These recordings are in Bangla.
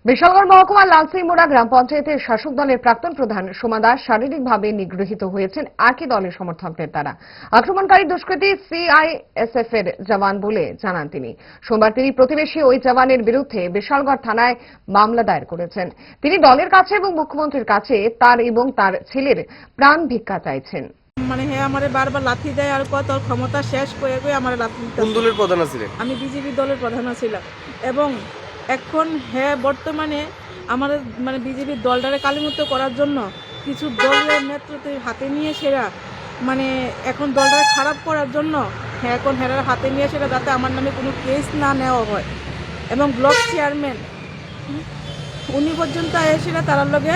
বিশালগড় মহকুমার লালসিমোড়া গ্রাম পঞ্চায়েতের শাসক দলের প্রাক্তন প্রধান সোমা দাস শারীরিকভাবে নিগৃহীত হয়েছেন একই দলের সমর্থকদের দ্বারা। আক্রমণকারী দুষ্কৃতী সিআইএসএফ এর জওয়ান বলে জানান তিনি। সোমবার তিনি প্রতিবেশী ওই জওয়ানের বিরুদ্ধে বিশালগড় থানায় মামলা দায়ের করেছেন। তিনি দলের কাছে এবং মুখ্যমন্ত্রীর কাছে তার এবং তার ছেলের প্রাণ ভিক্ষা চাইছেন। আমারে বারবার লাথি দেয় আর কত ক্ষমতা শেষ করে আমার লাথি দিতে। কোন দলের প্রধান ছিলেন? আমি বিজেপি দলের প্রধান ছিলাম এবং এখন বর্তমানে আমার বিজেপির দলটারে কালিমুক্ত করার জন্য কিছু দলের নেতৃত্ব হাতে নিয়ে সেরা এখন দলটারে খারাপ করার জন্য এখন হেরার হাতে নিয়ে সেরা যাতে আমার নামে কোনো কেস না নেওয়া হয় এবং ব্লক চেয়ারম্যান উনি পর্যন্ত এসেরা তার লগে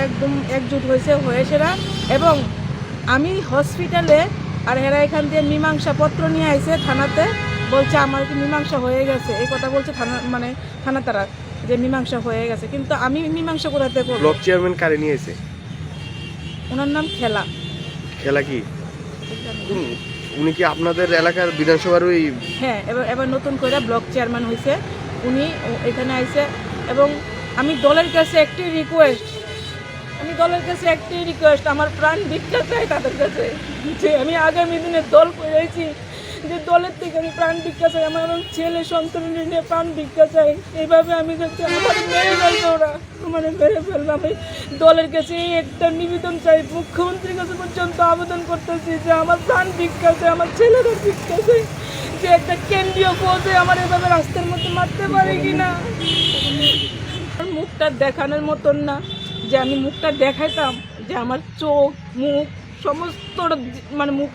একদম একজুট হয়ে সেরা এবং আমি হসপিটালে আর হেরা এখান দিয়ে মীমাংসা পত্র নিয়ে আইছে থানাতে, বলছে আমার কি মীমাংসা হয়ে গেছে এই কথা বলছে থানা তারা যে মীমাংসা হয়ে গেছে, কিন্তু আমি মীমাংসা কোথাতে করব? ব্লক চেয়ারম্যান কারে নিয়ে এসে? ওনার নাম খেলা। খেলা কি উনি কি আপনাদের এলাকার বিধানসভার ওই? হ্যাঁ, এবার নতুন করে ব্লক চেয়ারম্যান হয়েছে উনি এখানে আইছে এবং আমি দলের কাছে একটি রিকোয়েস্ট আমার প্রাণ ভিক্ষা চাই তাদের কাছে, যে আমি আগামী দিনে দল করেছি যে দলের থেকে আমি প্রাণ ভিক্ষা চাই, আমার ছেলে সন্তান নিয়ে প্রাণ ভিক্ষা চাই। এইভাবে আমি যাচ্ছি আমার মেরে ফেলবে, ওরা আমার মেরে ফেলবে। আমি দলের কাছে একটা নিবেদন চাই, মুখ্যমন্ত্রীর কাছে পর্যন্ত আবেদন করতেছি যে আমার প্রাণ ভিক্ষা চাই, আমার ছেলেরা ভিক্ষা চাই, যে একটা কেন্দ্রীয় পদে আমার এভাবে রাস্তার মধ্যে মারতে পারে কিনা। আমার মুখটা দেখানোর মতন না, যে আমি মুখটা দেখাইতাম যে আমার চোখ মুখ সমস্ত মুখ